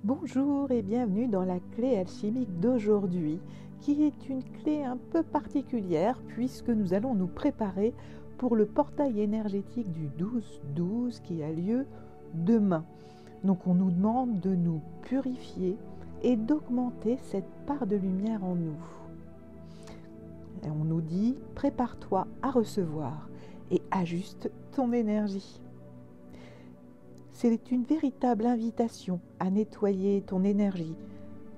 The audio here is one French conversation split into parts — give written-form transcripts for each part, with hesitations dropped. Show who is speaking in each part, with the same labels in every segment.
Speaker 1: Bonjour et bienvenue dans la clé alchimique d'aujourd'hui, qui est une clé un peu particulière puisque nous allons nous préparer pour le portail énergétique du 12-12 qui a lieu demain. Donc on nous demande de nous purifier et d'augmenter cette part de lumière en nous. Et on nous dit prépare-toi à recevoir et ajuste ton énergie. C'est une véritable invitation à nettoyer ton énergie,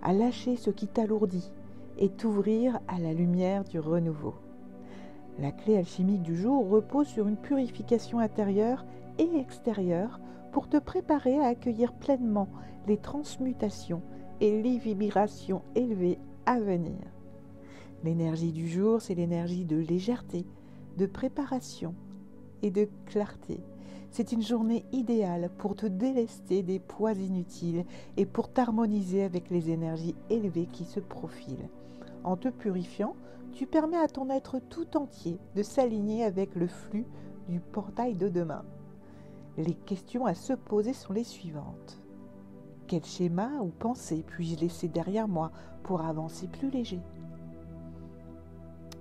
Speaker 1: à lâcher ce qui t'alourdit et t'ouvrir à la lumière du renouveau. La clé alchimique du jour repose sur une purification intérieure et extérieure pour te préparer à accueillir pleinement les transmutations et les vibrations élevées à venir. L'énergie du jour, c'est l'énergie de légèreté, de préparation et de clarté. C'est une journée idéale pour te délester des poids inutiles et pour t'harmoniser avec les énergies élevées qui se profilent. En te purifiant, tu permets à ton être tout entier de s'aligner avec le flux du portail de demain. Les questions à se poser sont les suivantes. Quel schéma ou pensée puis-je laisser derrière moi pour avancer plus léger ?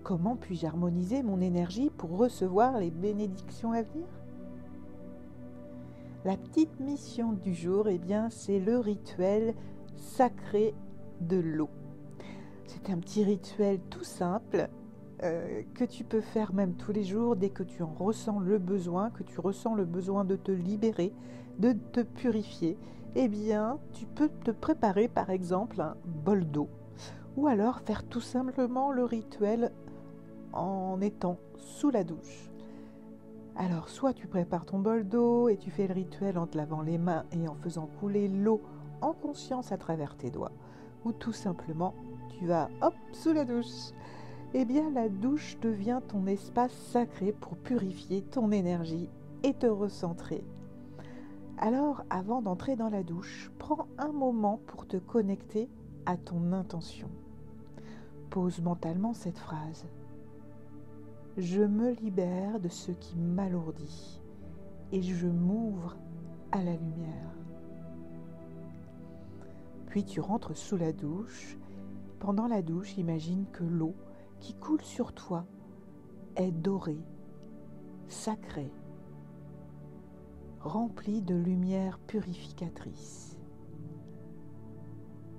Speaker 1: Comment puis-je harmoniser mon énergie pour recevoir les bénédictions à venir ? La petite mission du jour, c'est le rituel sacré de l'eau. C'est un petit rituel tout simple que tu peux faire même tous les jours dès que tu en ressens le besoin, que tu ressens le besoin de te libérer, de te purifier. Tu peux te préparer par exemple un bol d'eau ou alors faire tout simplement le rituel en étant sous la douche. Alors, soit tu prépares ton bol d'eau et tu fais le rituel en te lavant les mains et en faisant couler l'eau en conscience à travers tes doigts, ou tout simplement, tu vas sous la douche. La douche devient ton espace sacré pour purifier ton énergie et te recentrer. Alors, avant d'entrer dans la douche, prends un moment pour te connecter à ton intention. Pose mentalement cette phrase. Je me libère de ce qui m'alourdit et je m'ouvre à la lumière. Puis tu rentres sous la douche. Pendant la douche, imagine que l'eau qui coule sur toi est dorée, sacrée, remplie de lumière purificatrice.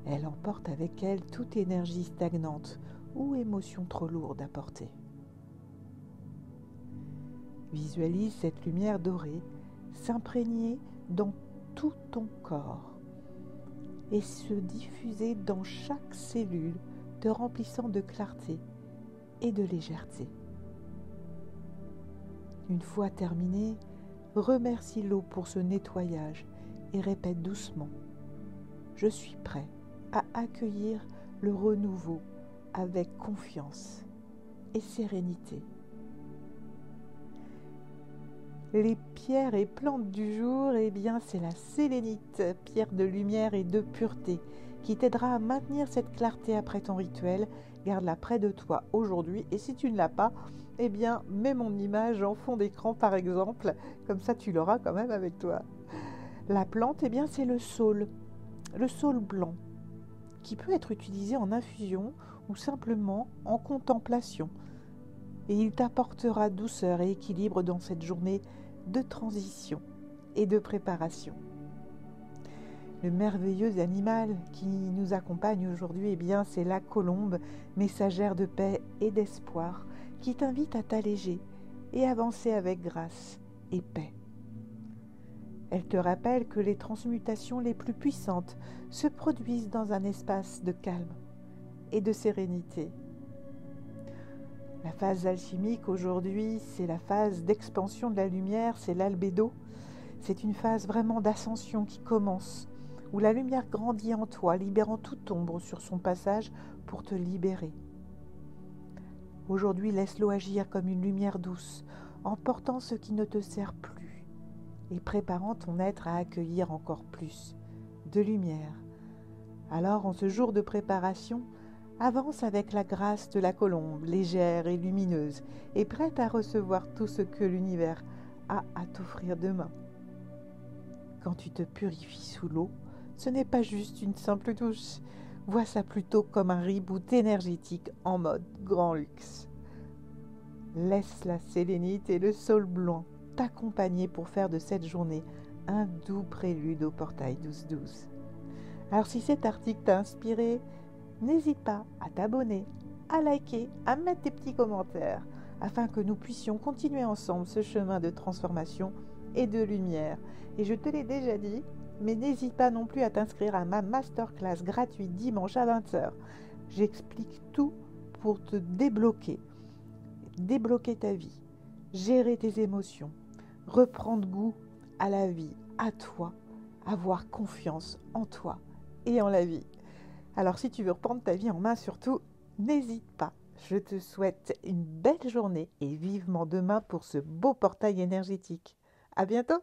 Speaker 1: Elle emporte avec elle toute énergie stagnante ou émotion trop lourde à porter. Visualise cette lumière dorée s'imprégner dans tout ton corps et se diffuser dans chaque cellule, te remplissant de clarté et de légèreté. Une fois terminé, remercie l'eau pour ce nettoyage et répète doucement « Je suis prêt à accueillir le renouveau avec confiance et sérénité ». Les pierres et plantes du jour, c'est la sélénite, pierre de lumière et de pureté, qui t'aidera à maintenir cette clarté après ton rituel. Garde-la près de toi aujourd'hui et si tu ne l'as pas, mets mon image en fond d'écran par exemple, comme ça tu l'auras quand même avec toi. La plante, c'est le saule blanc, qui peut être utilisé en infusion ou simplement en contemplation. Et il t'apportera douceur et équilibre dans cette journée de transition et de préparation. Le merveilleux animal qui nous accompagne aujourd'hui, c'est la colombe, messagère de paix et d'espoir, qui t'invite à t'alléger et avancer avec grâce et paix. Elle te rappelle que les transmutations les plus puissantes se produisent dans un espace de calme et de sérénité. La phase alchimique aujourd'hui, c'est la phase d'expansion de la lumière, c'est l'albédo. C'est une phase vraiment d'ascension qui commence, où la lumière grandit en toi, libérant toute ombre sur son passage pour te libérer. Aujourd'hui, laisse-l'eau agir comme une lumière douce, emportant ce qui ne te sert plus et préparant ton être à accueillir encore plus de lumière. Alors, en ce jour de préparation, avance avec la grâce de la colombe, légère et lumineuse, et prête à recevoir tout ce que l'univers a à t'offrir demain. Quand tu te purifies sous l'eau, Ce n'est pas juste une simple douche. Vois ça plutôt comme un reboot énergétique en mode grand luxe. Laisse la sélénite et le sol blanc t'accompagner pour faire de cette journée un doux prélude au portail 12-12. Alors si cet article t'a inspiré, n'hésite pas à t'abonner, à liker, à mettre tes petits commentaires, afin que nous puissions continuer ensemble ce chemin de transformation et de lumière. Et je te l'ai déjà dit, mais n'hésite pas non plus à t'inscrire à ma masterclass gratuite dimanche à 20h. J'explique tout pour te débloquer ta vie, gérer tes émotions, reprendre goût à la vie, à toi, avoir confiance en toi et en la vie. Alors si tu veux reprendre ta vie en main, surtout, n'hésite pas. Je te souhaite une belle journée et vivement demain pour ce beau portail énergétique. À bientôt!